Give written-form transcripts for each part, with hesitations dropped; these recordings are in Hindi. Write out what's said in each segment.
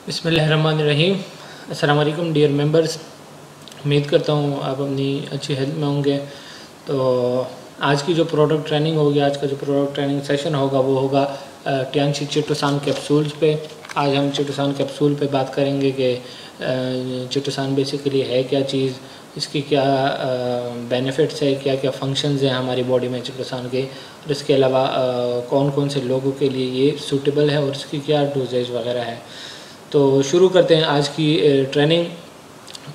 बिस्मिल्लाहिर्रहमानिर्रहीम। अस्सलाम वालेकुम डियर मेंबर्स, उम्मीद करता हूँ आप अपनी अच्छी हेल्थ में होंगे। तो आज की जो प्रोडक्ट ट्रेनिंग होगी, आज का जो प्रोडक्ट ट्रेनिंग सेशन होगा वो होगा टियांशी चिटोसान कैप्सूल्स पे। आज हम चिटोसान कैप्सूल पे बात करेंगे कि चिटोसान बेसिकली है क्या चीज़, इसकी क्या बेनिफिट्स है, क्या क्या फंक्शंस हैं हमारी बॉडी में चिटोसान के, और इसके अलावा कौन कौन से लोगों के लिए ये सूटेबल है और इसकी क्या डोजेज वगैरह है। तो शुरू करते हैं आज की ट्रेनिंग।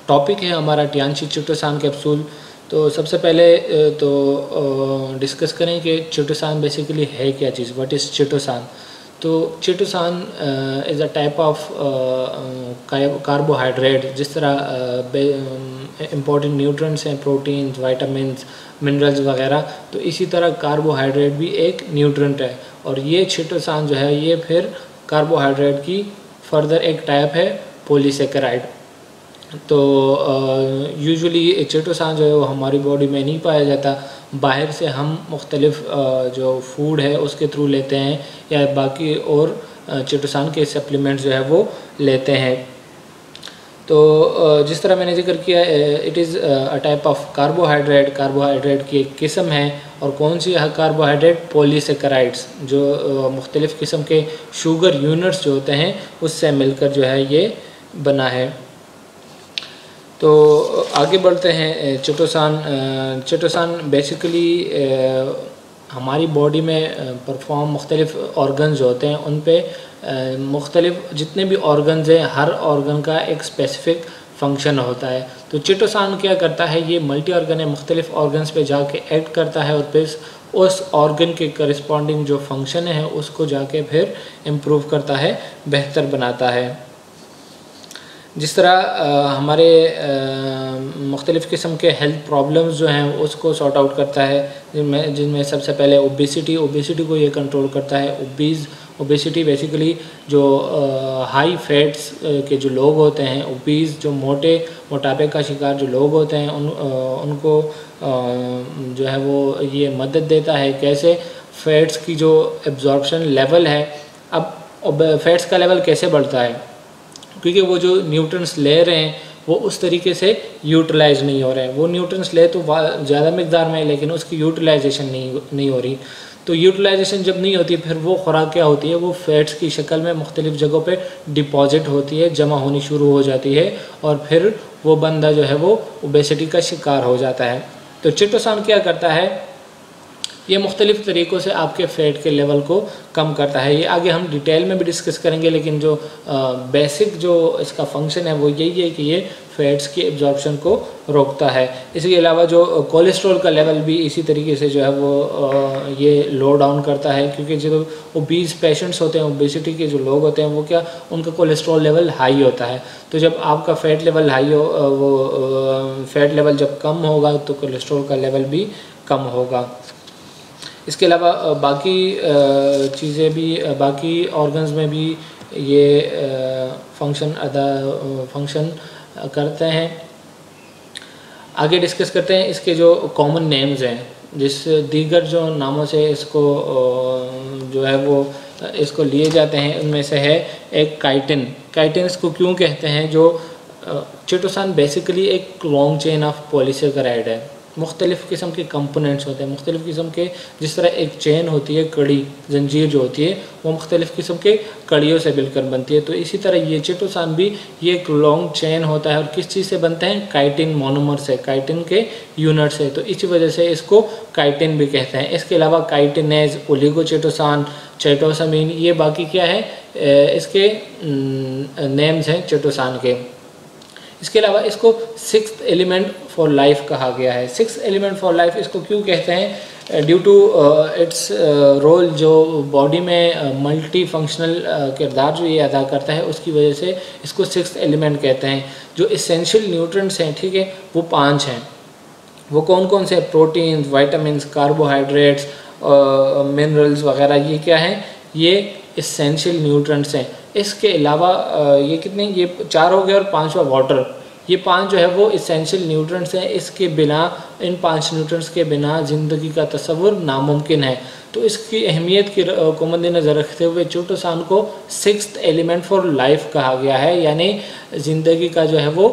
टॉपिक है हमारा टियांशी चिटोसान कैप्सूल। तो सबसे पहले तो डिस्कस करें कि चिटोसान बेसिकली है क्या चीज़, व्हाट इज़ चिटोसान। तो chitosan is a type of carbohydrate. जिस तरह इम्पॉर्टेंट न्यूट्रिएंट्स हैं, प्रोटीन्स, विटामिन्स, मिनरल्स वगैरह, तो इसी तरह कार्बोहाइड्रेट भी एक न्यूट्रिएंट है। और ये चिटोसान जो है ये फिर कार्बोहाइड्रेट की फर्दर एक टाइप है पॉलीसेकेराइड। तो यूजुअली चिटोसान जो है वो हमारी बॉडी में नहीं पाया जाता, बाहर से हम मुख्तलिफ जो फूड है उसके थ्रू लेते हैं या बाकी और चिटोसान के सप्लीमेंट्स जो है वो लेते हैं। तो जिस तरह मैंने जिक्र किया, it is a type of carbohydrate की एक किस्म है। और कौन सी है कार्बोहाइड्रेट? पॉलीसेकेराइड्स, जो मुख्तलिफ़ किस्म के शुगर यूनिट्स जो होते हैं उससे मिलकर जो है ये बना है। तो आगे बढ़ते हैं। चिटोसान बेसिकली हमारी बॉडी में परफॉर्म मुख्तलिफ़ ऑर्गन्स जो होते हैं उन पे मुख्तलिफ जितने भी ऑर्गन्स हैं हर ऑर्गन का एक स्पेसिफिक फंक्शन होता है। तो चिटोसान क्या करता है, ये मल्टी ऑर्गन है, मुख्तलिफ ऑर्गन्स पे जाके एक्ट करता है और फिर उस ऑर्गन के करस्पॉन्डिंग जो फंक्शन है उसको जाके फिर इम्प्रूव करता है, बेहतर बनाता है। जिस तरह हमारे मुख्तलिफ़ किस्म के हेल्थ प्रॉब्लम्स जो हैं उसको सॉर्ट आउट करता है, जिनमें सबसे पहले ओबेसिटी को ये कंट्रोल करता है। ओबेसिटी बेसिकली जो हाई फैट्स के जो लोग होते हैं, ओबीज़ जो मोटापे का शिकार जो लोग होते हैं उनको जो है वो ये मदद देता है। कैसे? फैट्स की जो एब्जॉर्प्शन लेवल है, अब फैट्स का लेवल कैसे बढ़ता है, क्योंकि वो जो न्यूट्रिएंट्स ले रहे हैं वो उस तरीके से यूटिलाइज नहीं हो रहे हैं। वो न्यूट्रिएंट्स ले तो ज़्यादा मकदार में है लेकिन उसकी यूटिलाइजेशन नहीं हो रही। तो यूटिलाइजेशन जब नहीं होती फिर वो खुराक क्या होती है, वो फैट्स की शक्ल में मुख्तलिफ़ जगहों पे डिपॉजिट होती है, जमा होनी शुरू हो जाती है और फिर वो बंदा जो है वो ओबेसिटी का शिकार हो जाता है। तो चिटोसान क्या करता है, ये मुख्तलिफ़ तरीक़ों से आपके फ़ैट के लेवल को कम करता है। ये आगे हम डिटेल में भी डिस्कस करेंगे, लेकिन जो बेसिक जो इसका फंक्शन है वो यही है कि ये फ़ैट्स की एब्जॉर्प्शन को रोकता है। इसके अलावा जो कोलेस्ट्रॉल का लेवल भी इसी तरीके से जो है वो ये लो डाउन करता है, क्योंकि जो ओबीज़ पेशेंट्स होते हैं, ओबेसिटी के जो लोग होते हैं वो क्या, उनका कोलेस्ट्रॉल लेवल हाई होता है। तो जब आपका फ़ैट लेवल हाई हो, वो फ़ैट लेवल जब कम होगा तो कोलेस्ट्रॉल का लेवल भी कम होगा। इसके अलावा बाकी चीज़ें भी, बाकी ऑर्गन्स में भी ये फंक्शन करते हैं। आगे डिस्कस करते हैं इसके जो कॉमन नेम्स हैं, जिस दीगर जो नामों से इसको जो है वो इसको लिए जाते हैं, उनमें से है एक काइटिन इसको क्यों कहते हैं। जो चिटोसान बेसिकली एक लॉन्ग चेन ऑफ पॉलीसेकेराइड है। मुख्तलिफ़ किस्म के कंपोनेंट्स होते हैं, मुख्तलिफ़ किस्म के, जिस तरह एक चेन होती है, कड़ी जंजीर जो होती है वो मुख्तलिफ़ किस्म के कड़ियों से मिलकर बनती है। तो इसी तरह ये चिटोसान भी ये एक लॉन्ग चेन होता है। और किस चीज़ से बनते हैं? काइटिन मोनोमर से, काइटिन के यूनिट से। तो इसी वजह से इसको काइटिन भी कहते हैं। इसके अलावा काइटिनेज, ओलिगोचिटोसान, चैटोसामिन, ये बाकी क्या है इसके नेम्स हैं चिटोसान के। इसके अलावा इसको सिक्स्थ एलिमेंट फॉर लाइफ कहा गया है। सिक्स्थ एलिमेंट फॉर लाइफ इसको क्यों कहते हैं? ड्यू टू इट्स रोल, जो बॉडी में मल्टी फंक्शनल किरदार जो ये अदा करता है, उसकी वजह से इसको सिक्स्थ एलिमेंट कहते हैं। जो इसेंशियल न्यूट्रिएंट्स हैं, ठीक है, वो 5 हैं। वो कौन कौन से? प्रोटीन्स, विटामिन्स, कार्बोहाइड्रेट्स, मिनरल्स वगैरह, ये क्या हैं? ये इसेंशियल न्यूट्रिएंट्स हैं। इसके अलावा ये कितने, ये 4 हो गए और 5वां वाटर। ये 5 जो है वो इसेंशियल न्यूट्रिएंट्स हैं। इसके बिना, इन 5 न्यूट्रिएंट्स के बिना ज़िंदगी का तस्वुर नामुमकिन है। तो इसकी अहमियत को मद्देनज़र रखते हुए चिटोसान को 6th एलिमेंट फॉर लाइफ कहा गया है, यानी ज़िंदगी का जो है वो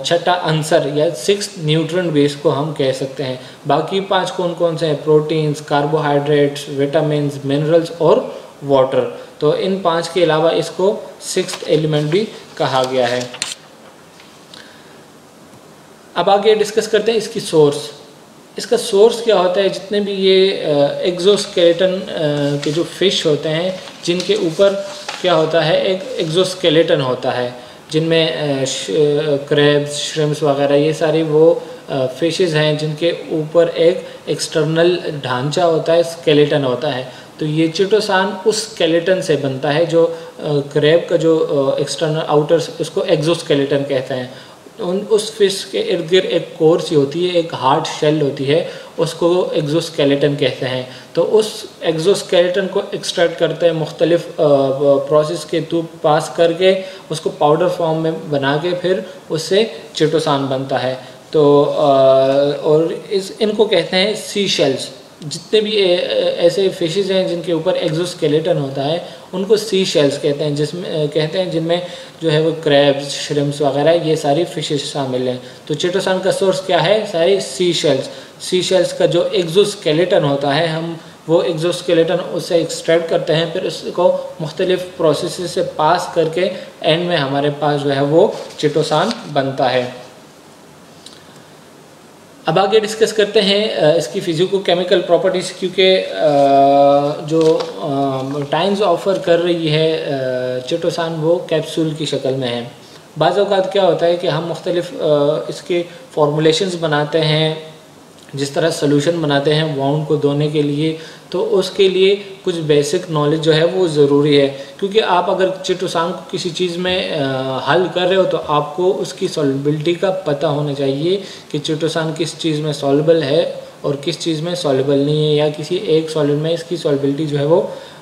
छठा अंसर या 6th न्यूट्रिएंट बेस को हम कह सकते हैं। बाकी 5 कौन कौन से हैं? प्रोटीन्स, कार्बोहाइड्रेट्स, विटामिन्स, मिनरल्स और वाटर। तो इन 5 के अलावा इसको 6th एलिमेंट भी कहा गया है। अब आगे डिस्कस करते हैं इसकी सोर्स। इसका सोर्स क्या होता है? जितने भी ये एक्सोस्केलेटन के जो फिश होते हैं, जिनके ऊपर क्या होता है, एक एक्सोस्केलेटन होता है, जिनमें क्रैब्स, श्रिम्प्स वगैरह ये सारी वो फिशेस हैं जिनके ऊपर एक एक्सटर्नल ढांचा होता है, स्केलेटन होता है। तो ये चिटोसान उस स्केलेटन से बनता है। जो क्रैब का जो एक्सटर्नल आउटर, उसको एक्सोस्केलेटन कहते हैं। उस फिश के इर्द गिर्द एक कोर सी होती है, एक हार्ड शेल होती है, उसको एक्सोस्केलेटन कहते हैं। तो उस एक्सोस्केलेटन को एक्सट्रैक्ट करते हैं, मुख्तलिफ प्रोसेस के थ्रू पास करके उसको पाउडर फॉर्म में बना के फिर उससे चिटोसान बनता है। तो और इनको कहते हैं सी शेल्स। जितने भी ऐसे फिशेस हैं जिनके ऊपर एक्सोस्केलेटन होता है उनको सी शेल्स कहते हैं, जिनमें जो है वो क्रैब्स, श्रिम्प्स वगैरह ये सारी फिशेस शामिल हैं। तो चिटोसान का सोर्स क्या है? सारी सी शेल्स। सी शेल्स का जो एक्सोस्केलेटन होता है, हम वो एक्सोस्केलेटन उससे एक्सट्रैक्ट करते हैं, फिर उसको मुख्तलिफ प्रोसेस से पास करके एंड में हमारे पास जो है वो चिटोसान बनता है। अब आगे डिस्कस करते हैं इसकी फिजिको केमिकल प्रॉपर्टीज़, क्योंकि जो टाइम्स ऑफ़र कर रही है चिटोसान वो कैप्सूल की शक्ल में है। बाज़ औक़ात क्या होता है कि हम मुख्तलिफ इसके फॉर्मुलेशंस बनाते हैं, जिस तरह सॉल्यूशन बनाते हैं वाउंड को धोने के लिए, तो उसके लिए कुछ बेसिक नॉलेज जो है वो ज़रूरी है। क्योंकि आप अगर चिटोसान को किसी चीज़ में हल कर रहे हो तो आपको उसकी सॉल्युबिलिटी का पता होना चाहिए कि चिटोसान किस चीज़ में सॉल्युबल है और किस चीज़ में सॉल्युबल नहीं है, या किसी एक सॉल्यूट में इसकी सॉल्युबिलिटी जो है वो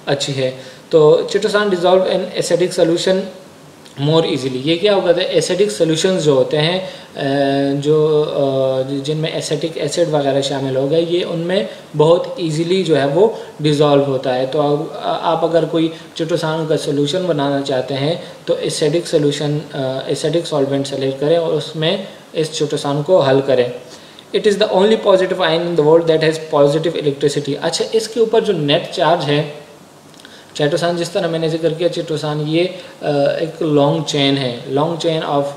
अच्छी है। तो chitosan dissolve in acidic solution more easily. ये क्या होता है? एसिडिक सॉल्यूशंस जो होते हैं, जिनमें एसिटिक एसिड वगैरह शामिल हो गए, ये उनमें बहुत इजीली जो है वो डिज़ोल्व होता है। तो आप अगर कोई चिटोसान का सॉल्यूशन बनाना चाहते हैं तो acidic solution, acidic solvent select करें और उसमें इस चिटोसान को हल करें। It is the only positive ion in the world that has positive electricity. अच्छा, इसके ऊपर जो नेट चार्ज है चिटोसान, जिस तरह मैंने जिक्र किया, चिटोसान ये एक लॉन्ग चेन है, long chain of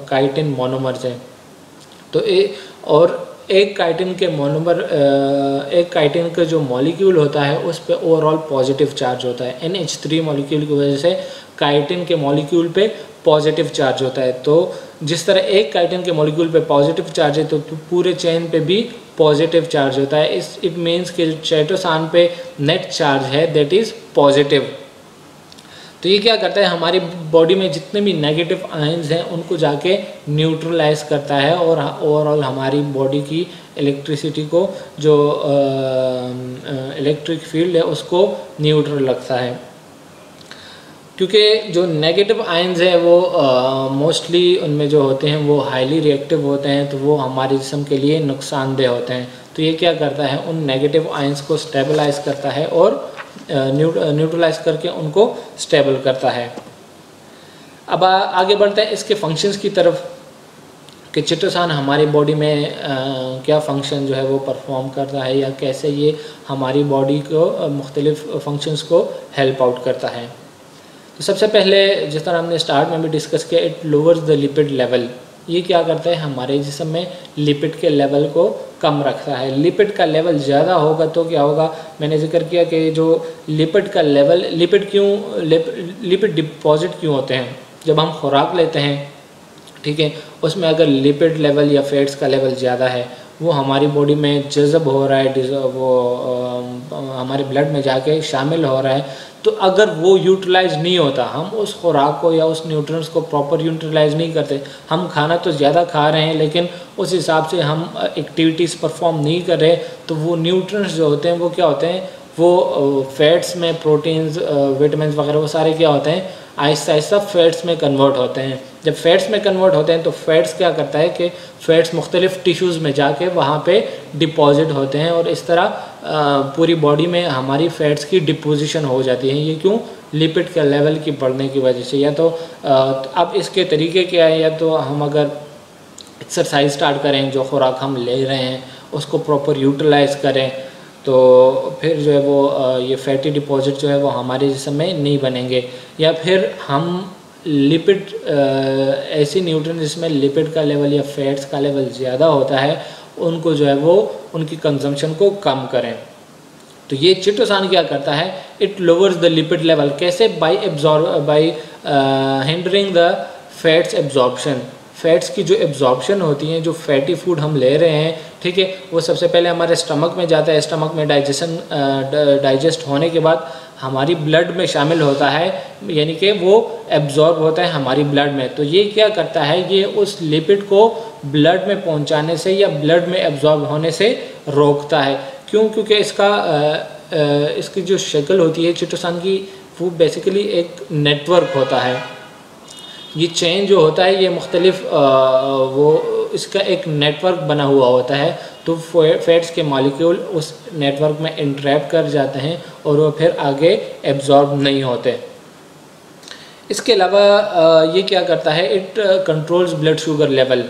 chitin monomers है। तो एक काइटिन के मोनोमर, एक काइटिन का जो मॉलिक्यूल होता है उस पे ओवरऑल पॉजिटिव चार्ज होता है। NH3 मॉलिक्यूल की वजह से काइटिन के मॉलिक्यूल पे पॉजिटिव चार्ज होता है। तो जिस तरह एक काइटिन के मॉलिक्यूल पे पॉजिटिव चार्ज है तो पूरे चेन पे भी पॉजिटिव चार्ज होता है। इट मीन्स कि चिटोसान पे नेट चार्ज है दैट इज़ पॉजिटिव। तो ये क्या करता है? हमारी बॉडी में जितने भी नेगेटिव आयंस हैं उनको जाके न्यूट्रलाइज करता है और ओवरऑल हमारी बॉडी की इलेक्ट्रिसिटी को, जो इलेक्ट्रिक फील्ड है, उसको न्यूट्रल रखता है। क्योंकि जो नेगेटिव आयंस हैं वो मोस्टली उनमें जो होते हैं वो हाईली रिएक्टिव होते हैं, तो वो हमारे जिस्म के लिए नुकसानदेह होते हैं। तो ये क्या करता है? उन नेगेटिव आयंस को स्टेबलाइज करता है और न्यूट्रलाइज करके उनको स्टेबल करता है। अब आगे बढ़ते हैं इसके फंक्शंस की तरफ कि चिटोसान हमारी बॉडी में क्या फ़ंक्शन जो है वो परफॉर्म करता है, या कैसे ये हमारी बॉडी को मुख्तलिफ फंक्शंस को हेल्प आउट करता है। तो सबसे पहले, जिस तरह हमने स्टार्ट में भी डिस्कस किया, it lowers the lipid level. ये क्या करता है? हमारे जिस्म में लिपिड के लेवल को कम रखता है। लिपिड का लेवल ज़्यादा होगा तो क्या होगा? मैंने जिक्र किया कि जो लिपिड का लेवल, लिपिड डिपॉजिट क्यों होते हैं? जब हम खुराक लेते हैं, ठीक है, उसमें अगर लिपिड लेवल या फैट्स का लेवल ज़्यादा है, वो हमारी बॉडी में जज़ब हो रहा है, वो हमारे ब्लड में जाके शामिल हो रहा है, तो अगर वो यूटिलाइज नहीं होता, हम उस खुराक को या उस न्यूट्रिएंट्स को प्रॉपर यूटिलाइज नहीं करते, हम खाना तो ज़्यादा खा रहे हैं लेकिन उस हिसाब से हम एक्टिविटीज़ परफॉर्म नहीं कर रहे, तो वो न्यूट्रिएंट्स जो होते हैं वो क्या होते हैं? वो फैट्स में, प्रोटीन्स, विटामिन वगैरह, वो सारे क्या होते हैं? आहिस्ता आहिस्ता फैट्स में कन्वर्ट होते हैं। जब फैट्स में कन्वर्ट होते हैं तो फैट्स क्या करता है कि फैट्स मुख्तलिफ टिश्यूज़ में जाके वहाँ पे डिपॉजिट होते हैं और इस तरह पूरी बॉडी में हमारी फैट्स की डिपोजिशन हो जाती है। ये क्यों? लिपिड का लेवल की बढ़ने की वजह से। या तो अब इसके तरीके क्या है, या तो हम अगर एक्सरसाइज स्टार्ट करें, जो खुराक हम ले रहे हैं उसको प्रॉपर यूटिलाइज करें, तो फिर जो है वो ये फैटी डिपॉजिट जो है वो हमारे जिस्म में नहीं बनेंगे। या फिर हम लिपिड ऐसी न्यूट्रिएंट जिसमें लिपिड का लेवल या फैट्स का लेवल ज़्यादा होता है, उनको जो है वो उनकी कंजम्पशन को कम करें। तो ये चिटोसान क्या करता है? It lowers the lipid level. कैसे? By hindering the fats absorption. Fats की जो एब्जॉर्प्शन होती हैं, जो फैटी फूड हम ले रहे हैं, ठीक है, वो सबसे पहले हमारे स्टमक में जाता है। स्टमक में डाइजेस्ट होने के बाद हमारी ब्लड में शामिल होता है, यानी कि वो एब्जॉर्ब होता है हमारी ब्लड में। तो ये क्या करता है? ये उस लिपिड को ब्लड में पहुंचाने से या ब्लड में एब्जॉर्ब होने से रोकता है। क्यों? क्योंकि इसकी जो शक्ल होती है चिटोसान की, वो बेसिकली एक नेटवर्क होता है। ये चेन जो होता है ये मुख्तलिफ वो इसका एक नेटवर्क बना हुआ होता है। तो फैट्स के मॉलिक्यूल उस नेटवर्क में इंट्रैप कर जाते हैं और वो फिर आगे एब्जॉर्ब नहीं होते। इसके अलावा ये क्या करता है? It controls blood sugar level.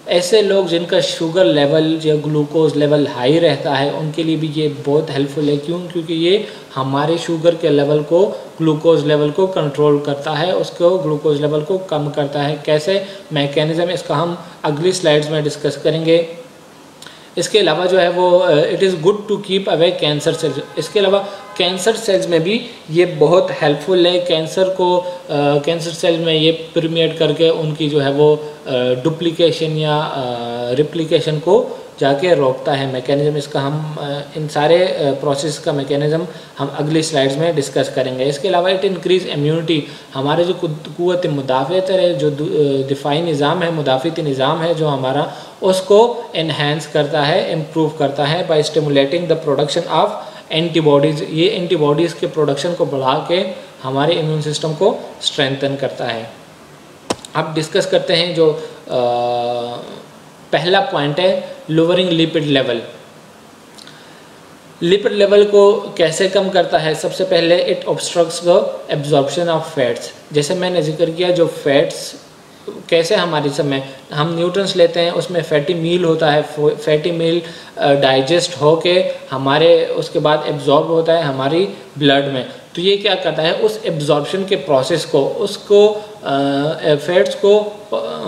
ऐसे लोग जिनका शुगर लेवल या ग्लूकोज लेवल हाई रहता है, उनके लिए भी ये बहुत हेल्पफुल है। क्यों? क्योंकि ये हमारे शुगर के लेवल को, ग्लूकोज लेवल को कंट्रोल करता है, उसको ग्लूकोज लेवल को कम करता है। कैसे? मैकेनिज़्म इसका हम अगली स्लाइड्स में डिस्कस करेंगे। इसके अलावा जो है वो it is good to keep away cancer cells. इसके अलावा कैंसर सेल्स में भी ये बहुत हेल्पफुल है। कैंसर सेल में ये परमेट करके उनकी जो है वो डुप्लीकेशन या रिप्लिकेशन को जाके रोकता है। मैकेनिज़्म इसका हम इन सारे प्रोसेस का मैकेनिज़्म हम अगली स्लाइड्स में डिस्कस करेंगे। इसके अलावा इट इंक्रीज़ इम्यूनिटी। हमारे जो क़ुव्वत मुदाफ़अत है, जो दिफ़ाई निज़ाम है, मुदाफ़ती निज़ाम है जो हमारा, उसको इन्हेंस करता है, इम्प्रूव करता है by stimulating the production of antibodies. ये एंटीबॉडीज़ के प्रोडक्शन को बढ़ा के हमारे इम्यून सिस्टम को स्ट्रेंथन करता है। अब डिस्कस करते हैं जो पहला पॉइंट है, lowering lipid level. Lipid level को कैसे कम करता है? सबसे पहले it obstructs the absorption of fats. जैसे मैंने जिक्र किया, जो फैट्स कैसे हमारे समय हम न्यूट्रिएंट्स लेते हैं, उसमें फैटी मील होता है। फैटी मील डाइजेस्ट होके हमारे उसके बाद एब्जॉर्ब होता है हमारी ब्लड में। तो ये क्या करता है? उस एब्जॉर्प्शन के प्रोसेस को, उसको फैट्स को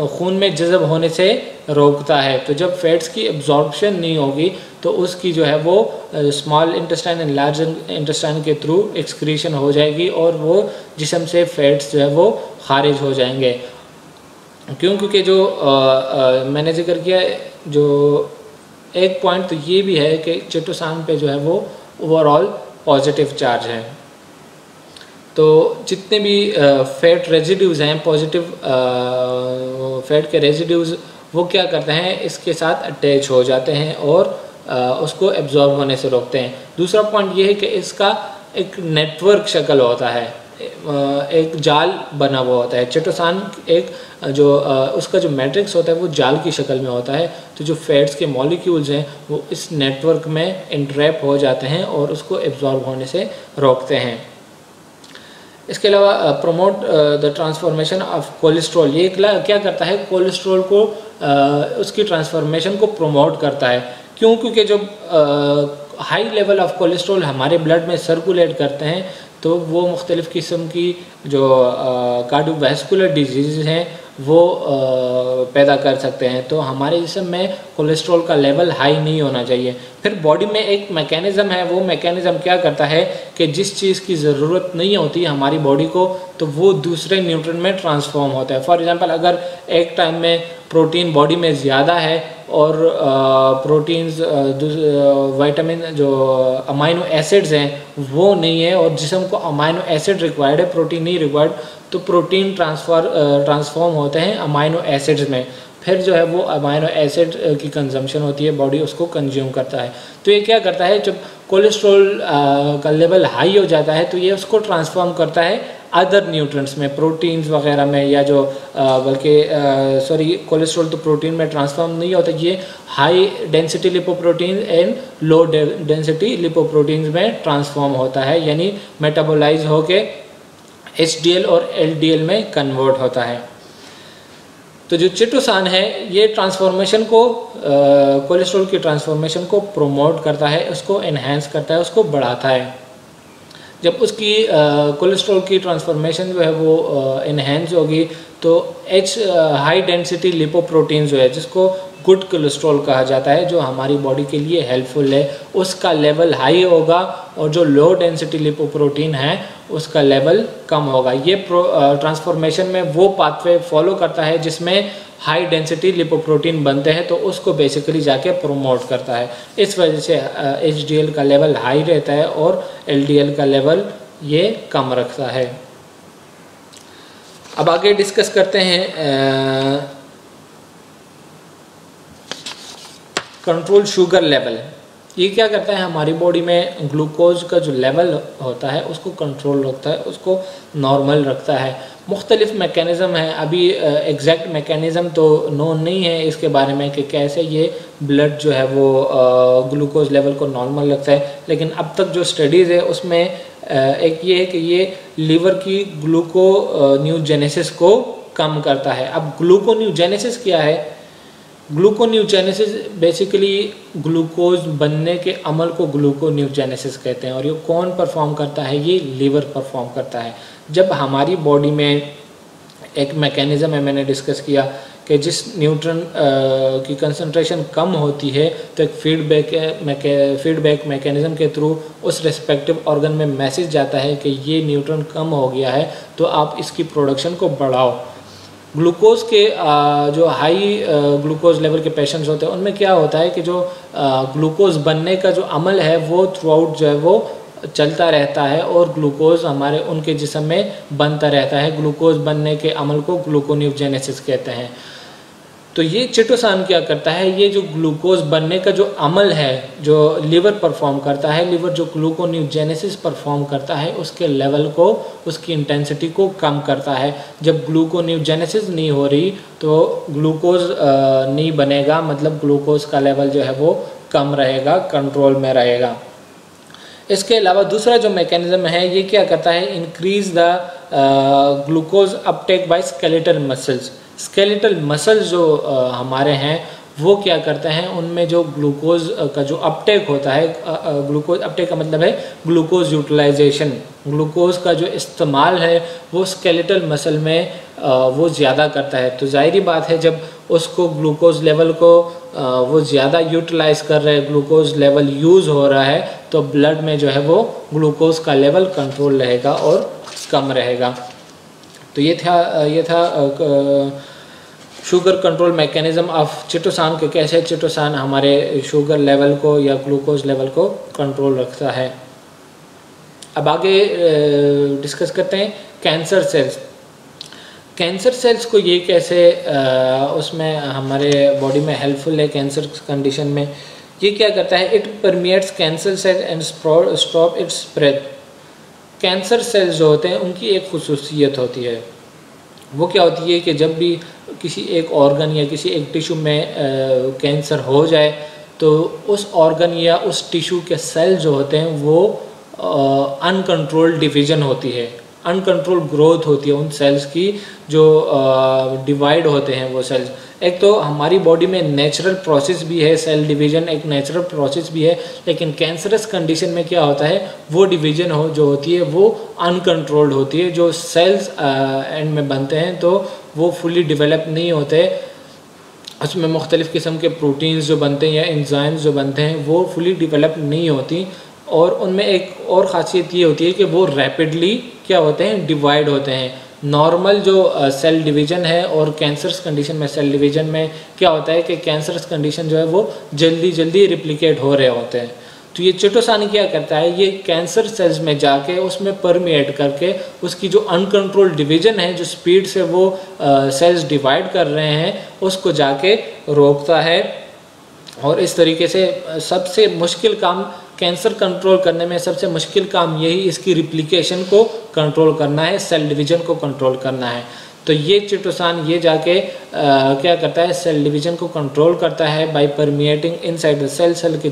खून में जज़ब होने से रोकता है। तो जब फैट्स की एब्जॉर्प्शन नहीं होगी तो उसकी जो है वो small intestine and large intestine के थ्रू एक्सक्रीशन हो जाएगी और वो जिस्म से फैट्स जो है वो खारिज हो जाएंगे। क्यों? क्योंकि जो मैंने जिक्र किया, जो एक पॉइंट तो ये भी है कि चिटोसान पे जो है वो ओवरऑल पॉजिटिव चार्ज है। तो जितने भी फैट रेजिड्यूज़ हैं, पॉजिटिव फैट के रेजिड्यूज़, वो क्या करते हैं? इसके साथ अटैच हो जाते हैं और उसको एब्जॉर्ब होने से रोकते हैं। दूसरा पॉइंट ये है कि इसका एक नेटवर्क शक्ल होता है, एक जाल बना हुआ होता है। चिटोसान एक जो उसका जो मैट्रिक्स होता है वो जाल की शक्ल में होता है। तो जो फैट्स के मॉलिक्यूल्स हैं वो इस नेटवर्क में इंट्रैप हो जाते हैं और उसको एब्जॉर्ब होने से रोकते हैं। इसके अलावा promote the transformation of cholesterol. ये क्या करता है? कोलेस्ट्रॉल को उसकी ट्रांसफॉर्मेशन को प्रमोट करता है। क्यों? क्योंकि जब हाई लेवल ऑफ कोलेस्ट्रॉल हमारे ब्लड में सर्कुलेट करते हैं तो वो मुख्तलिफ़ किस्म की जो कार्डियोवैस्कुलर डिजीज़ हैं वो पैदा कर सकते हैं। तो हमारे जिस्म में कोलेस्ट्रॉल का लेवल हाई नहीं होना चाहिए। फिर बॉडी में एक मैकेनिज़्म है, वो मैकेनिज़्म क्या करता है कि जिस चीज़ की ज़रूरत नहीं होती हमारी बॉडी को, तो वो दूसरे न्यूट्रिएंट में ट्रांसफॉर्म होता है। फॉर एग्ज़ाम्पल, अगर एक टाइम में प्रोटीन बॉडी में ज़्यादा है और प्रोटीन्स विटामिन जो अमाइनो एसिड्स हैं वो नहीं है और जिस्म को अमाइनो एसिड रिक्वायर्ड है, प्रोटीन नहीं रिक्वायर्ड, तो प्रोटीन ट्रांसफॉर्म होते हैं अमाइनो एसिड्स में। फिर जो है वो अमाइनो एसिड की कंजम्पशन होती है, बॉडी उसको कंज्यूम करता है। तो ये क्या करता है? जब कोलेस्ट्रॉल का लेवल हाई हो जाता है तो ये उसको ट्रांसफॉर्म करता है अदर न्यूट्रेंट्स में, प्रोटीन्स वगैरह में, या जो बल्कि कोलेस्ट्रॉल तो प्रोटीन में ट्रांसफॉर्म नहीं होता, ये high density lipoprotein and low density lipoproteins में ट्रांसफॉर्म होता है, यानी मेटाबोलाइज होके HDL और LDL में कन्वर्ट होता है। तो जो चिटोसान है ये ट्रांसफॉर्मेशन को, कोलेस्ट्रॉल की ट्रांसफॉर्मेशन को प्रोमोट करता है, उसको एनहांस करता है, उसको बढ़ाता है। जब उसकी कोलेस्ट्रॉल की ट्रांसफॉर्मेशन जो है वो एनहांस होगी तो हाई डेंसिटी लिपोप्रोटीन जो है, जिसको गुड कोलेस्ट्रॉल कहा जाता है, जो हमारी बॉडी के लिए हेल्पफुल है, उसका लेवल हाई होगा, और जो लो डेंसिटी लिपोप्रोटीन है उसका लेवल कम होगा। ये ट्रांसफॉर्मेशन में वो पाथवे फॉलो करता है जिसमें हाई डेंसिटी लिपोप्रोटीन बनते हैं, तो उसको बेसिकली जाके प्रोमोट करता है। इस वजह से HDL का लेवल हाई रहता है और LDL का लेवल ये कम रखता है। अब आगे डिस्कस करते हैं कंट्रोल शुगर लेवल। ये क्या करता है, हमारी बॉडी में ग्लूकोज का जो लेवल होता है उसको कंट्रोल रखता है, उसको नॉर्मल रखता है। मुख्तलिफ मैकेनिज़्म है, अभी एग्जैक्ट मैकेनिज़्म तो नोन नहीं है इसके बारे में कि कैसे ये ब्लड जो है वो ग्लूकोज लेवल को नॉर्मल रखता है, लेकिन अब तक जो स्टडीज़ है उसमें एक ये है कि ये लीवर की ग्लूकोन्यूजेनेसिस को कम करता है। अब ग्लूकोन्यूजेनेसिस क्या है? ग्लूकोन्यूजेनेसिस बेसिकली ग्लूकोज बनने के अमल को ग्लूकोन्यूजेनेसिस कहते हैं, और ये कौन परफॉर्म करता है? ये लीवर परफॉर्म करता है। जब हमारी बॉडी में एक मैकेनिज़्म है, मैंने डिस्कस किया कि जिस न्यूट्रन की कंसंट्रेशन कम होती है तो एक फीडबैक मैकेनिज़्म के थ्रू उस रिस्पेक्टिव ऑर्गन में मैसेज जाता है कि ये न्यूट्रन कम हो गया है तो आप इसकी प्रोडक्शन को बढ़ाओ। ग्लूकोज के जो हाई ग्लूकोज लेवल के पेशेंट्स होते हैं उनमें क्या होता है कि जो ग्लूकोज बनने का जो अमल है वो थ्रू आउट जो है वो चलता रहता है और ग्लूकोज हमारे उनके जिस्म में बनता रहता है। ग्लूकोज बनने के अमल को ग्लूकोन्यूजेनेसिस कहते हैं। तो ये चिटोसान क्या करता है, ये जो ग्लूकोज बनने का जो अमल है जो लीवर परफॉर्म करता है, लीवर जो ग्लूकोन्यूजेनेसिस परफॉर्म करता है उसके लेवल को, उसकी इंटेंसिटी को कम करता है। जब ग्लूकोन्यूजेनेसिस नहीं हो रही तो ग्लूकोज नहीं बनेगा, मतलब ग्लूकोज का लेवल जो है वो कम रहेगा, कंट्रोल में रहेगा। इसके अलावा दूसरा जो मैकेनिज़्म है ये क्या करता है, increase the glucose uptake by skeletal muscles. Skeletal muscles जो हमारे हैं वो क्या करते हैं, उनमें जो ग्लूकोज का जो अपटेक होता है, ग्लूकोज अपटेक का मतलब है ग्लूकोज यूटिलाइजेशन, ग्लूकोज का जो इस्तेमाल है वो स्केलेटल मसल में वो ज़्यादा करता है। तो ज़ाहिरी बात है जब उसको ग्लूकोज लेवल को वो ज़्यादा यूटिलाइज कर रहे हैं, ग्लूकोज लेवल यूज़ हो रहा है, तो ब्लड में जो है वो ग्लूकोज का लेवल कंट्रोल रहेगा और कम रहेगा। तो ये था शुगर कंट्रोल मैकेनिज़्म ऑफ चिटोसान के कैसे चिटोसान हमारे शुगर लेवल को या ग्लूकोज लेवल को कंट्रोल रखता है। अब आगे डिस्कस करते हैं कैंसर सेल्स। कैंसर सेल्स को ये कैसे उसमें हमारे बॉडी में हेल्पफुल है कैंसर कंडीशन में। ये क्या करता है, it permeates cancer cell and stop its spread. Cancer cells जो होते हैं उनकी एक खुसूसियत होती है, वो क्या होती है कि जब भी किसी एक ऑर्गन या किसी एक टिश्यू में कैंसर हो जाए तो उस ऑर्गन या उस टिश्यू के सेल जो होते हैं वो अनकंट्रोल्ड डिवीज़न होती है, अनकंट्रोल ग्रोथ होती है उन सेल्स की, जो डिवाइड होते हैं वो सेल्स। एक तो हमारी बॉडी में नेचुरल प्रोसेस भी है, सेल डिवीज़न एक नेचुरल प्रोसेस भी है, लेकिन कैंसरस कंडीशन में क्या होता है, वो डिवीज़न जो होती है वो अनकंट्रोल्ड होती है। जो सेल्स एंड में बनते हैं तो वो फुली डेवलप नहीं होते, उसमें मुख्तलिफ़ किस्म के प्रोटीन्स जो बनते हैं या एंजाइम्स जो बनते हैं वो फुली डेवलप नहीं होती, और उनमें एक और ख़ासियत ये होती है कि वो रैपिडली क्या होते हैं, डिवाइड होते हैं। नॉर्मल जो सेल डिवीज़न है और कैंसरस कंडीशन में सेल डिवीज़न में क्या होता है कि कैंसरस कंडीशन जो है वो जल्दी जल्दी रिप्लिकेट हो रहे होते हैं। तो ये चिटोसान क्या करता है, ये कैंसर सेल्स में जाके उसमें परमिएट करके उसकी जो अनकंट्रोल्ड डिवीज़न है, जो स्पीड से वो सेल्स डिवाइड कर रहे हैं, उसको जाके रोकता है। और इस तरीके से सबसे मुश्किल काम कैंसर कंट्रोल करने में सबसे मुश्किल काम यही इसकी रिप्लिकेशन को कंट्रोल करना है, सेल डिवीज़न को कंट्रोल करना है। तो ये चिटोसान ये जाके क्या करता है, सेल डिवीज़न को कंट्रोल करता है by permeating inside the cell, cell के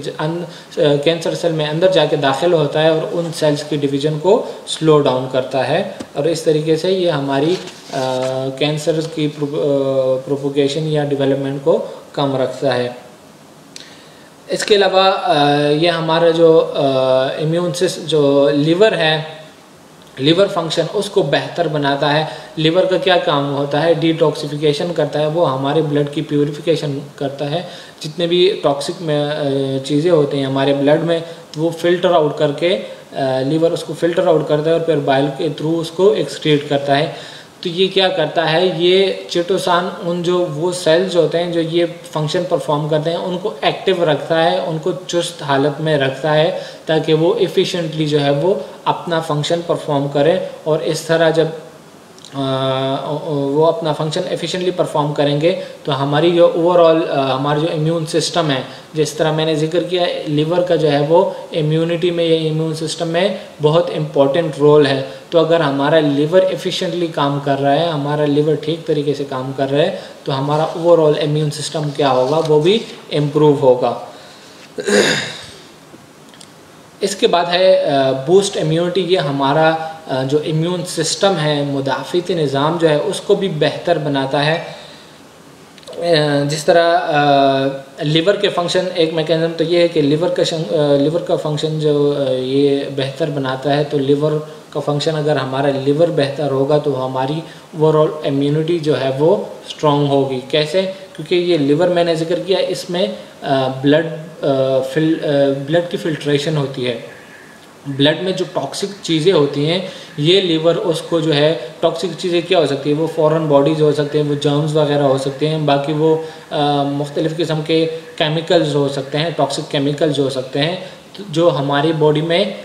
कैंसर सेल में अंदर जाके दाखिल होता है और उन सेल्स की डिवीज़न को स्लो डाउन करता है, और इस तरीके से ये हमारी कैंसर की प्रोपोगेशन या डेवलपमेंट को कम रखता है। इसके अलावा ये हमारा जो इम्यून सिस्टम जो लिवर है, लिवर फंक्शन उसको बेहतर बनाता है। लिवर का क्या काम होता है, डिटॉक्सिफिकेशन करता है, वो हमारे ब्लड की प्यूरिफिकेशन करता है। जितने भी टॉक्सिक में चीज़ें होती हैं हमारे ब्लड में वो फ़िल्टर आउट करके लिवर उसको फ़िल्टर आउट करता है और फिर बाइल के थ्रू उसको एक्सक्रीट करता है। तो ये क्या करता है, ये चिटोसान उन जो वो सेल्स होते हैं जो ये फंक्शन परफॉर्म करते हैं उनको एक्टिव रखता है, उनको चुस्त हालत में रखता है ताकि वो एफिशिएंटली जो है वो अपना फंक्शन परफॉर्म करें। और इस तरह जब वो अपना फंक्शन एफिशिएंटली परफॉर्म करेंगे तो हमारी जो ओवरऑल हमारा जो इम्यून सिस्टम है, जिस तरह मैंने जिक्र किया लिवर का जो है वो इम्यूनिटी में या इम्यून सिस्टम में बहुत इम्पॉर्टेंट रोल है। तो अगर हमारा लिवर एफिशिएंटली काम कर रहा है, हमारा लिवर ठीक तरीके से काम कर रहा है, तो हमारा ओवरऑल इम्यून सिस्टम क्या होगा, वो भी इम्प्रूव होगा। इसके बाद है बूस्ट इम्यूनिटी। ये हमारा जो इम्यून सिस्टम है, मुदाफ़ती निज़ाम जो है उसको भी बेहतर बनाता है। जिस तरह लिवर के फंक्शन, एक मैकेनिज़्म तो ये है कि लिवर का फंक्शन जो ये बेहतर बनाता है। तो लिवर का फंक्शन अगर हमारा लिवर बेहतर होगा तो हमारी ओवरऑल इम्यूनिटी जो है वो स्ट्रॉन्ग होगी। कैसे? क्योंकि ये लिवर मैंने जिक्र किया, इसमें ब्लड की फिल्ट्रेशन होती है। ब्लड में जो टॉक्सिक चीज़ें होती हैं ये लिवर उसको जो है, टॉक्सिक चीज़ें क्या हो सकती है, वो फॉरेन बॉडीज़ हो सकते हैं, वो जर्म्स वगैरह हो सकते हैं, बाकी वो मुख्तलिफ़ किस्म के केमिकल्स हो सकते हैं, टॉक्सिक केमिकल्स हो सकते हैं जो हमारी बॉडी में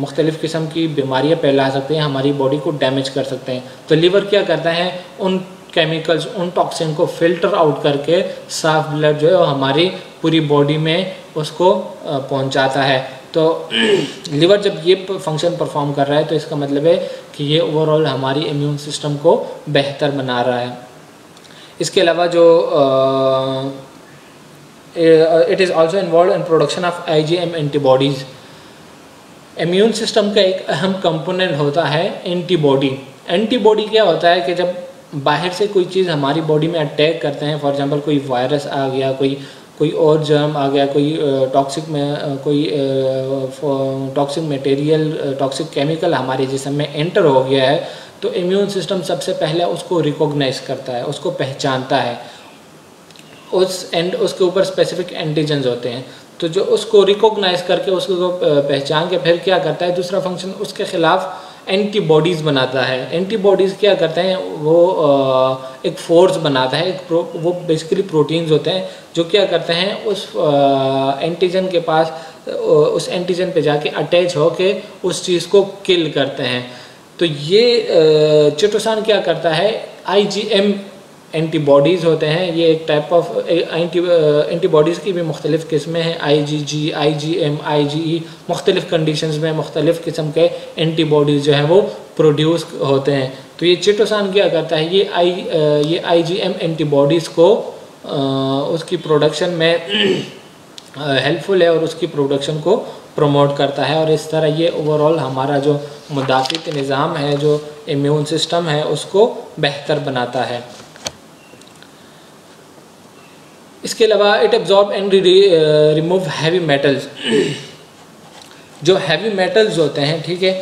मुख्तलिफ़ किस्म की बीमारियां फैला सकते हैं, हमारी बॉडी को डैमेज कर सकते हैं। तो लिवर क्या करता है, उन केमिकल्स, उन टॉक्सिन को फ़िल्टर आउट करके साफ ब्लड जो है वो हमारी पूरी बॉडी में उसको पहुंचाता है। तो लिवर जब ये फंक्शन परफॉर्म कर रहा है तो इसका मतलब है कि ये ओवरऑल हमारी इम्यून सिस्टम को बेहतर बना रहा है। इसके अलावा जो it is also involve in production of IgM antibodies. Immune system का एक अहम कंपोनेंट होता है एंटीबॉडी। एंटीबॉडी क्या होता है कि जब बाहर से कोई चीज़ हमारी बॉडी में अटैक करते हैं, फॉर एग्जांपल कोई वायरस आ गया, कोई और जर्म आ गया, कोई टॉक्सिक मटेरियल, टॉक्सिक केमिकल हमारे जिस्म में एंटर हो गया है, तो इम्यून सिस्टम सबसे पहले उसको रिकॉग्नाइज करता है, उसको पहचानता है। उसके ऊपर स्पेसिफिक एंटीजन्स होते हैं, तो जो उसको रिकॉग्नाइज करके उसको पहचान के फिर क्या करता है, दूसरा फंक्शन उसके ख़िलाफ़ एंटीबॉडीज़ बनाता है। एंटीबॉडीज़ क्या करते हैं, वो एक फोर्स बनाता है, वो बेसिकली प्रोटीन्स होते हैं जो क्या करते हैं, उस एंटीजन के पास, उस एंटीजन पे जाके अटैच होके उस चीज़ को किल करते हैं। तो ये चिटोसान क्या करता है, IgM एंटीबॉडीज़ होते हैं, ये एक टाइप ऑफ एंटीबॉडीज़ की भी मुख्तलिफ़ किस्में हैं, IgG, IgM, IgE, मुख्तलिफ़ कंडीशंस में मुख्तलिफ़ किस्म के एंटीबॉडीज़ जो है वो प्रोड्यूस होते हैं। तो ये चिटोसान क्या करता है, ये IgM एंटीबॉडीज़ को उसकी प्रोडक्शन में हेल्पफुल है और उसकी प्रोडक्शन को प्रमोट करता है, और इस तरह ये ओवरऑल हमारा जो मुदाफ़ती निज़ाम है, जो इम्यून सिस्टम है, उसको बेहतर बनाता है। इसके अलावा it absorb and remove heavy metals. जो हैवी मेटल्स होते हैं, ठीक है,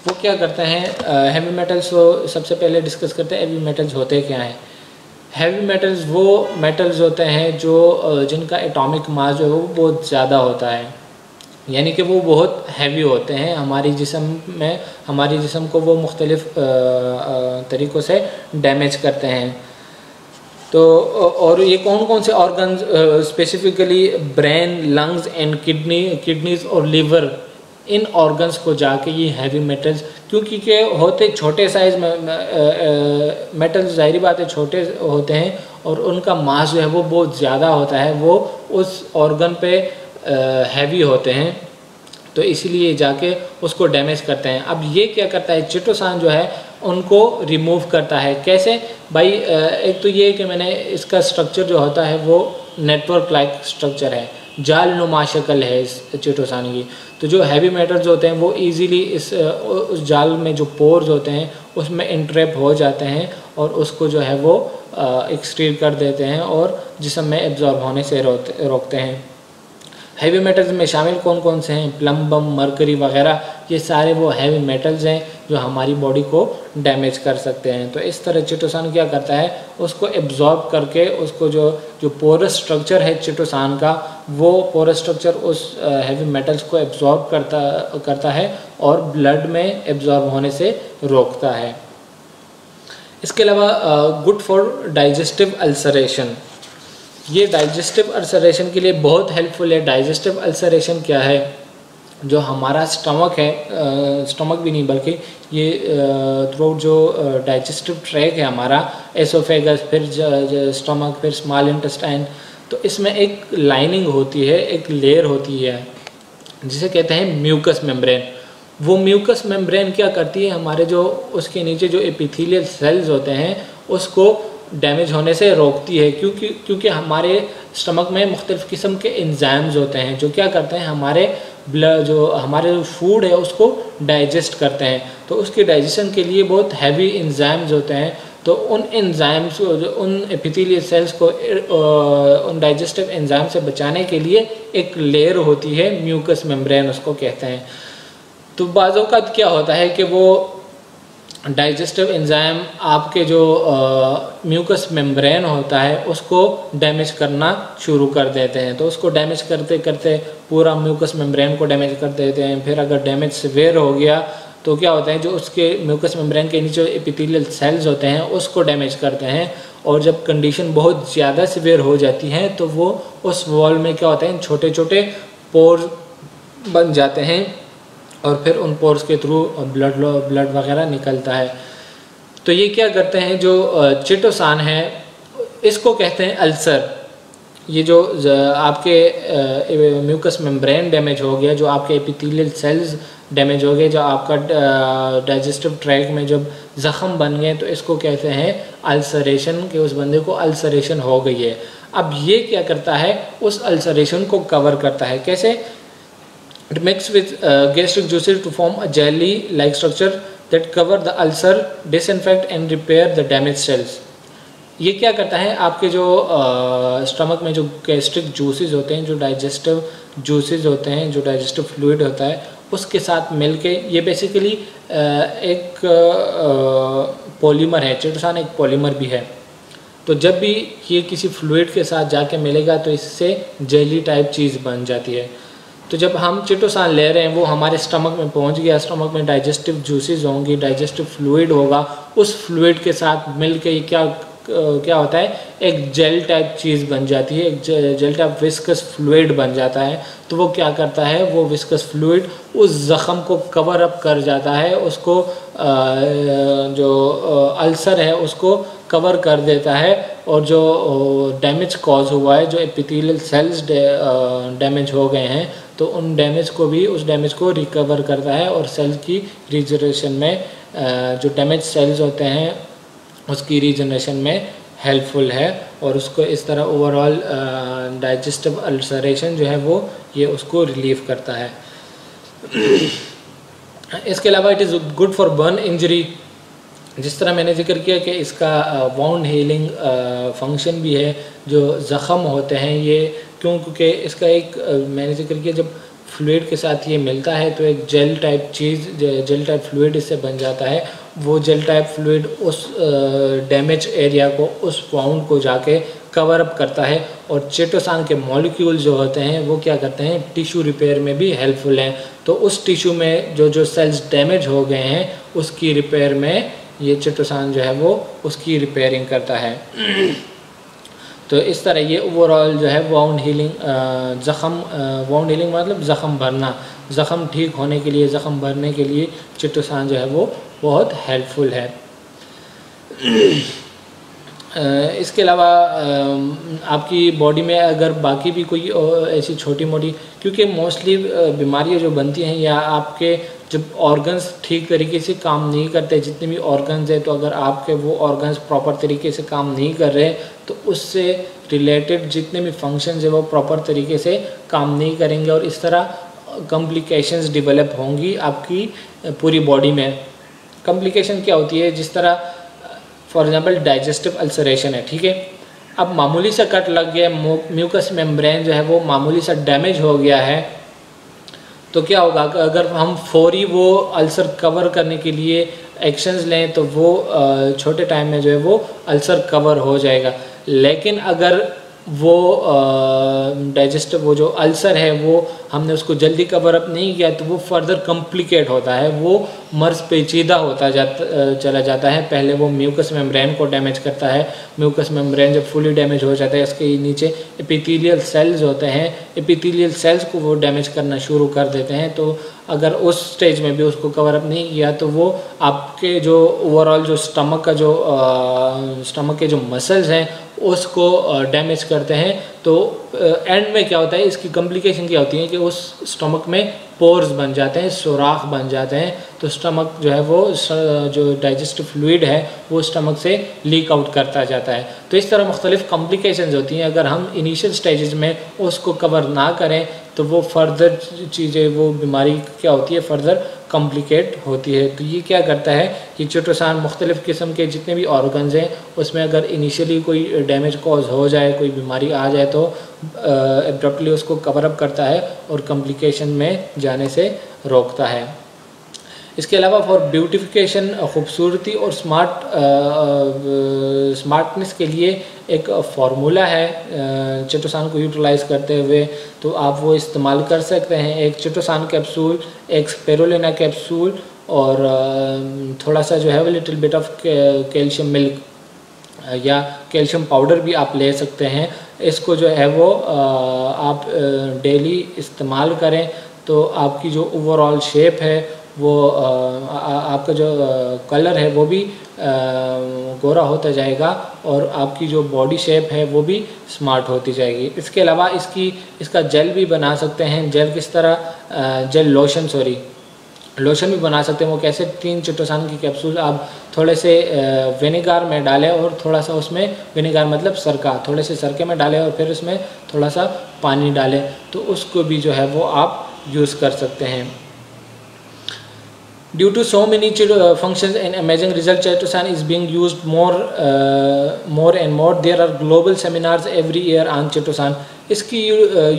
वो क्या करते हैं, हैवी मेटल्स को सबसे पहले डिस्कस करते हैं। हैवी मेटल्स होते क्या हैं? हैवी मेटल्स वो मेटल्स होते हैं जो जिनका एटॉमिक मास जो है वो बहुत ज़्यादा होता है, यानी कि वो बहुत हैवी होते हैं, हमारी जिस्म को वो मुख्तलिफ़ तरीक़ों से डैमेज करते हैं। तो और ये कौन कौन से organs, specifically brain, lungs and kidneys और लिवर, इन ऑर्गन्स को जाके ये हैवी मेटल्स, क्योंकि के होते छोटे साइज़ में मेटल्स, ज़ाहिरी बात है छोटे होते हैं और उनका मास जो है वो बहुत ज़्यादा होता है, वो उस ऑर्गन पे हैवी होते हैं। तो इसीलिए जाके उसको डैमेज करते हैं। अब ये क्या करता है, चिटोसान जो है उनको रिमूव करता है। कैसे भाई, एक तो ये कि मैंने इसका स्ट्रक्चर जो होता है वो नेटवर्क लाइक स्ट्रक्चर है, जाल नुमा शक्ल है इस चिटोसान की। तो जो हैवी मेटल्स होते हैं वो इजीली उस जाल में जो पोर्स होते हैं उसमें इंट्रैप हो जाते हैं और उसको जो है वो एक्सट्रीट कर देते हैं और जिस्म में एब्जॉर्ब होने से रोकते हैं। हैवी मेटल्स में शामिल कौन कौन से हैं, प्लम्बम, मरकरी वगैरह, ये सारे वो हैवी मेटल्स हैं जो हमारी बॉडी को डैमेज कर सकते हैं। तो इस तरह चिटोसान क्या करता है, उसको एब्जॉर्ब करके उसको जो पोरस स्ट्रक्चर है चिटोसान का, वो पोरस स्ट्रक्चर उस हैवी मेटल्स को एब्जॉर्ब करता है और ब्लड में एब्जॉर्ब होने से रोकता है। इसके अलावा गुड फॉर डाइजेस्टिव अल्सरेशन, ये डाइजेस्टिव अल्सरेशन के लिए बहुत हेल्पफुल है। डाइजेस्टिव अल्सरेशन क्या है, जो हमारा स्टमक है, स्टमक भी नहीं बल्कि ये थ्रू जो डाइजेस्टिव ट्रैक है हमारा, एसोफेगस, फिर स्टमक, फिर स्मॉल इंटेस्टाइन, तो इसमें एक लाइनिंग होती है, एक लेयर होती है जिसे कहते हैं म्यूकस मेम्ब्रेन। वो म्यूकस मेम्ब्रेन क्या करती है, हमारे जो उसके नीचे जो एपिथेलियल सेल्स होते हैं उसको डैमेज होने से रोकती है, क्योंकि हमारे स्टमक में मुख्तलिफ़ किस्म के एंजाइम्स होते हैं जो क्या करते हैं, हमारे हमारे फूड है उसको डाइजेस्ट करते हैं। तो उसके डाइजेशन के लिए बहुत हैवी एंजाइम्स होते हैं। तो उन एंजाइम्स को, उन एपिथेलियल सेल्स को उन डाइजेस्टिव एंजाइम से बचाने के लिए एक लेयर होती है, म्यूकस मेम्ब्रेन उसको कहते हैं। तो बाज़ औक़ात क्या होता है कि वो डाइजेस्टिव एंजाइम आपके जो म्यूकस मेम्ब्रेन होता है उसको डैमेज करना शुरू कर देते हैं। तो उसको डैमेज करते करते पूरा म्यूकस मेम्ब्रेन को डैमेज कर देते हैं। फिर अगर डैमेज सीवियर हो गया तो क्या होता है, जो उसके म्यूकस मेम्ब्रेन के नीचे एपिथेलियल सेल्स होते हैं उसको डैमेज करते हैं। और जब कंडीशन बहुत ज़्यादा सीवियर हो जाती है तो वो उस वॉल में क्या होता है, छोटे छोटे पोर बन जाते हैं और फिर उन पोर्स के थ्रू ब्लड वगैरह निकलता है। तो ये क्या करते हैं, जो चिटोसान है इसको कहते हैं अल्सर। ये जो आपके म्यूकस मेम्ब्रेन डैमेज हो गया, जो आपके एपिथेलियल सेल्स डैमेज हो गए, जो आपका डाइजेस्टिव ट्रैक में जब ज़ख़म बन गए, तो इसको कहते हैं अल्सरेशन, कि उस बंदे को अल्सरेशन हो गई है। अब ये क्या करता है, उस अल्सरेशन को कवर करता है। कैसे? It mixes with gastric juices to form a jelly-like structure that cover the ulcer, disinfect and repair the damaged cells. ये क्या करता है, आपके जो स्टमक में जो गैस्ट्रिक जूसेस होते हैं, जो डाइजेस्टिव जूसेस होते हैं, जो डाइजेस्टिव फ्लूइड होता है, उसके साथ मिलके ये बेसिकली एक पॉलीमर है। चिटोसान एक पॉलीमर भी है। तो जब भी ये किसी फ्लूइड के साथ जाके मिलेगा तो इससे जेली टाइप चीज़ बन जाती है। तो जब हम चिटोसान ले रहे हैं वो हमारे स्टमक में पहुंच गया, स्टमक में डाइजेस्टिव जूसेस होंगी, डाइजेस्टिव फ्लूइड होगा, उस फ्लूइड के साथ मिलके क्या होता है, एक जेल टाइप चीज़ बन जाती है, एक जेल टाइप विस्कस फ्लूइड बन जाता है। तो वो क्या करता है, वो विस्कस फ्लूइड उस ज़ख़म को कवर अप कर जाता है, उसको जो अल्सर है उसको कवर कर देता है, और जो डैमेज कॉज हुआ है, जो एपिथेलियल सेल्स डैमेज हो गए हैं, तो उन डैमेज को भी, उस डैमेज को रिकवर करता है और सेल की रीजनरेशन में, जो डैमेज सेल्स होते हैं उसकी रीजनरेशन में हेल्पफुल है। और उसको इस तरह ओवरऑल डाइजेस्टिव अल्सरेशन जो है वो ये उसको रिलीव करता है। इसके अलावा it is good for burn injury. जिस तरह मैंने जिक्र किया कि इसका वाउंड हीलिंग फंक्शन भी है। जो ज़ख़म होते हैं ये क्योंकि इसका एक मैंने जिक्र किया, जब फ्लूइड के साथ ये मिलता है तो एक जेल टाइप चीज़, जेल टाइप फ्लूइड इससे बन जाता है। वो जेल टाइप फ्लूइड उस डैमेज एरिया को, उस वाउंड को जाके कवर अप करता है। और चिटोसान के मॉलिक्यूल जो होते हैं वो क्या करते हैं, टिश्यू रिपेयर में भी हेल्पफुल हैं। तो उस टिश्यू में जो सेल्स डैमेज हो गए हैं उसकी रिपेयर में ये चिटोसान जो है वो उसकी रिपेयरिंग करता है। तो इस तरह ये ओवरऑल जो है वाउंड हीलिंग, वाउंड हीलिंग मतलब ज़ख़म भरना, ज़ख़म ठीक होने के लिए, ज़ख़म भरने के लिए चिटोसान जो है वो बहुत हेल्पफुल है। इसके अलावा आपकी बॉडी में अगर बाकी भी कोई ऐसी छोटी मोटी, क्योंकि मोस्टली बीमारियां जो बनती हैं या आपके जब ऑर्गन्स ठीक तरीके से काम नहीं करते, जितने भी ऑर्गन्स हैं, तो अगर आपके वो ऑर्गन्स प्रॉपर तरीके से काम नहीं कर रहे तो उससे रिलेटेड जितने भी फंक्शंस हैं वो प्रॉपर तरीके से काम नहीं करेंगे और इस तरह कॉम्प्लिकेशंस डेवलप होंगी आपकी पूरी बॉडी में। कॉम्प्लिकेशन क्या होती है, जिस तरह फॉर एग्जांपल डाइजेस्टिव अल्सरेशन है, ठीक है। अब मामूली सा कट लग गया, म्यूकस मेम्ब्रेन जो है वो मामूली सा डैमेज हो गया है, तो क्या होगा अगर हम फौरी वो अल्सर कवर करने के लिए एक्शंस लें तो वो छोटे टाइम में जो है वो अल्सर कवर हो जाएगा। लेकिन अगर वो डाइजेस्टिव वो जो अल्सर है वो हमने उसको जल्दी कवर अप नहीं किया तो वो फर्दर कॉम्प्लिकेट होता है, वो मर्ज पेचीदा होता चला जाता है। पहले वो म्यूकस मेम्ब्रेन को डैमेज करता है, म्यूकस मेम्ब्रेन जब फुली डैमेज हो जाता है इसके नीचे एपिथेलियल सेल्स होते हैं, एपिथेलियल सेल्स को वो डैमेज करना शुरू कर देते हैं। तो अगर उस स्टेज में भी उसको कवर अप नहीं किया तो वो आपके जो ओवरऑल जो स्टमक के जो मसल्स हैं उसको डैमेज करते हैं। तो एंड में क्या होता है, इसकी कॉम्प्लिकेशन क्या होती है कि उस स्टमक में पोर्स बन जाते हैं, सुराख बन जाते हैं, तो स्टमक जो है वो जो डाइजेस्टिव फ्लूइड है वो स्टमक से लीक आउट करता जाता है। तो इस तरह मुख्तलिफ कॉम्प्लिकेशंस होती हैं। अगर हम इनिशियल स्टेजेस में उसको कवर ना करें तो वो फर्दर चीज़ें, वो बीमारी क्या होती है फर्दर कॉम्प्लिकेट होती है। तो ये क्या करता है कि चिटोसान मुख्तलिफ़ किस्म के जितने भी ऑर्गन्स हैं उसमें अगर इनिशियली कोई डैमेज कॉज हो जाए, कोई बीमारी आ जाए तो एब्रप्टली उसको कवर अप करता है और कॉम्प्लिकेशन में जाने से रोकता है। इसके अलावा फॉर ब्यूटिफिकेशन, खूबसूरती और स्मार्टनेस के लिए एक फार्मूला है चिटोसान को यूटिलाइज़ करते हुए, तो आप वो इस्तेमाल कर सकते हैं। एक चिटोसान कैप्सूल, एक स्पिरुलिना कैप्सूल और थोड़ा सा जो है वो little bit of calcium milk या कैल्शियम पाउडर भी आप ले सकते हैं। इसको जो है वो आप डेली इस्तेमाल करें तो आपकी जो ओवरऑल शेप है वो आपका जो कलर है वो भी गोरा होता जाएगा और आपकी जो बॉडी शेप है वो भी स्मार्ट होती जाएगी। इसके अलावा इसका जेल भी बना सकते हैं। जेल किस तरह, जेल लोशन भी बना सकते हैं। वो कैसे, 3 चिटोसान की कैप्सूल आप थोड़े से विनेगर में डालें और थोड़ा सा उसमें, विनेगर मतलब सरका, थोड़े से सरके में डालें और फिर उसमें थोड़ा सा पानी डालें, तो उसको भी जो है वो आप यूज़ कर सकते हैं। Due to so many functions and amazing results, chitosan is being used more and more. There are global seminars every year on chitosan. इसकी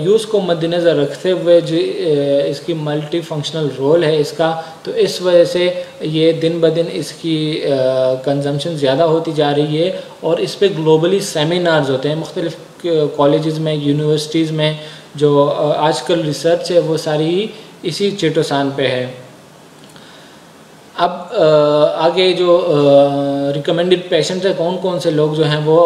यूज़ को मद्देनज़र रखते हुए जो इसकी मल्टी फंक्शनल रोल है इसका, तो इस वजह से ये दिन ब दिन इसकी कंजम्पशन ज़्यादा होती जा रही है और इस पे ग्लोबली सेमिनार्स होते हैं मुख्तलिफ़ कॉलेजेस में, यूनिवर्सिटीज़ में। जो आजकल रिसर्च है वो सारी ही इसी चिटोसान पे है। अब आगे जो रिकमेंडेड पेशेंट्स हैं, कौन कौन से लोग जो हैं वो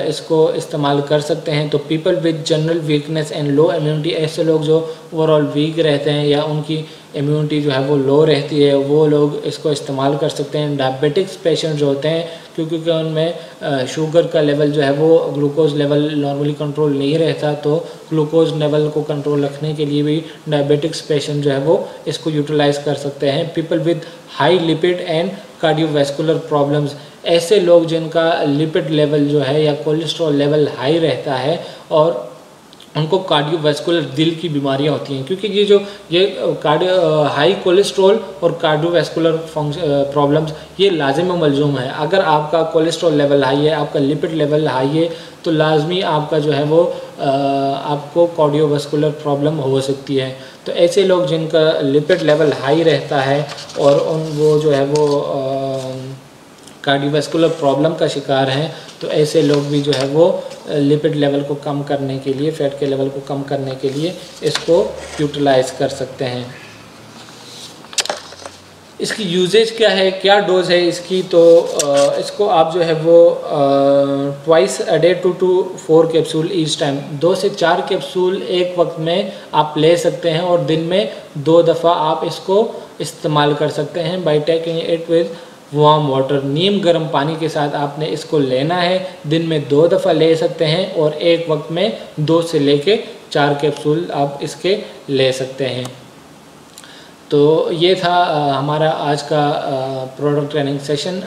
इसको इस्तेमाल कर सकते हैं, तो people with general weakness and low immunity, ऐसे लोग जो ओवरऑल वीक रहते हैं या उनकी इम्यूनिटी जो है वो लो रहती है, वो लोग इसको इस्तेमाल कर सकते हैं। डायबिटिक्स पेशेंट जो होते हैं क्योंकि उनमें शुगर का लेवल जो है वो ग्लूकोज लेवल नॉर्मली कंट्रोल नहीं रहता, तो ग्लूकोज लेवल को कंट्रोल रखने के लिए भी डायबिटिक्स पेशेंट जो है वो इसको यूटिलाइज़ कर सकते हैं। People with high lipid and cardiovascular problems, ऐसे लोग जिनका लिपिड लेवल जो है या कोलेस्ट्रॉल लेवल हाई रहता है और उनको कार्डियोवैस्कुलर दिल की बीमारियां होती हैं, क्योंकि ये हाई कोलेस्ट्रॉल और कार्डियोवैस्कुलर प्रॉब्लम्स ये लाजिम व मलजूम है। अगर आपका कोलेस्ट्रॉल लेवल हाई है, आपका लिपिड लेवल हाई है, तो लाजमी आपका जो है वो आपको कार्डियोवैस्कुलर प्रॉब्लम हो सकती है। तो ऐसे लोग जिनका लिपिड लेवल हाई रहता है और वो जो है वो कार्डियोवैस्कुलर प्रॉब्लम का शिकार हैं, तो ऐसे लोग भी जो है वो लिपिड लेवल को कम करने के लिए, फैट के लेवल को कम करने के लिए इसको यूटिलाइज़ कर सकते हैं। इसकी यूजेज क्या है, क्या डोज है इसकी, तो इसको आप जो है वो twice a day 2 to 4 capsule each time, 2 से 4 कैप्सूल एक वक्त में आप ले सकते हैं और दिन में 2 दफ़ा आप इसको इस्तेमाल कर सकते हैं। By taking it with warm water, नीम गर्म पानी के साथ आपने इसको लेना है। दिन में 2 दफ़ा ले सकते हैं और एक वक्त में 2 से लेके 4 कैप्सूल आप इसके ले सकते हैं। तो ये था हमारा आज का प्रोडक्ट ट्रेनिंग सेशन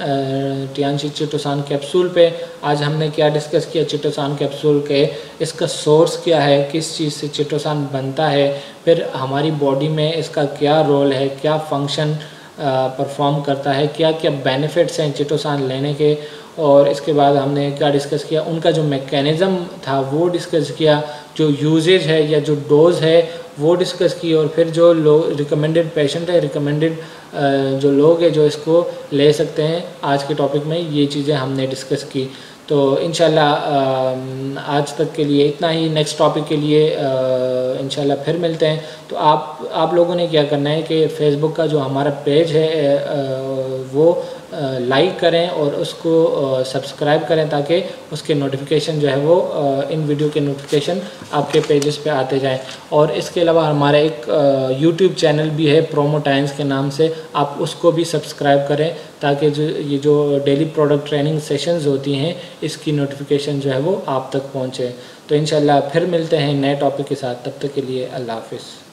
टियानशी चिटोसान कैप्सूल पे। आज हमने क्या डिस्कस किया, चिटोसान कैप्सूल के इसका सोर्स क्या है, किस चीज़ से चिटोसान बनता है, फिर हमारी बॉडी में इसका क्या रोल है, क्या फंक्शन परफॉर्म करता है, क्या क्या बेनिफिट्स हैं चिटोसान लेने के, और इसके बाद हमने क्या डिस्कस किया, उनका जो मैकेनिज़्म था वो डिस्कस किया, जो यूजेज है या जो डोज है वो डिस्कस की, और फिर जो लोग रिकमेंडेड पेशेंट है, रिकमेंडेड जो लोग हैं जो इसको ले सकते हैं, आज के टॉपिक में ये चीज़ें हमने डिस्कस की। तो इंशाल्लाह आज तक के लिए इतना ही। नेक्स्ट टॉपिक के लिए इंशाल्लाह फिर मिलते हैं। तो आप लोगों ने क्या करना है कि फेसबुक का जो हमारा पेज है वो लाइक करें और उसको सब्सक्राइब करें, ताकि उसके नोटिफिकेशन जो है वो इन वीडियो के नोटिफिकेशन आपके पेजेस पे आते जाएं। और इसके अलावा हमारा एक यूट्यूब चैनल भी है प्रोमो टाइम्स के नाम से, आप उसको भी सब्सक्राइब करें, ताकि ये जो डेली प्रोडक्ट ट्रेनिंग सेशंस होती हैं इसकी नोटिफिकेशन जो है वो आप तक पहुँचे। तो इंशाल्लाह फिर मिलते हैं नए टॉपिक के साथ, तब तक के लिए अल्लाह हाफिज़।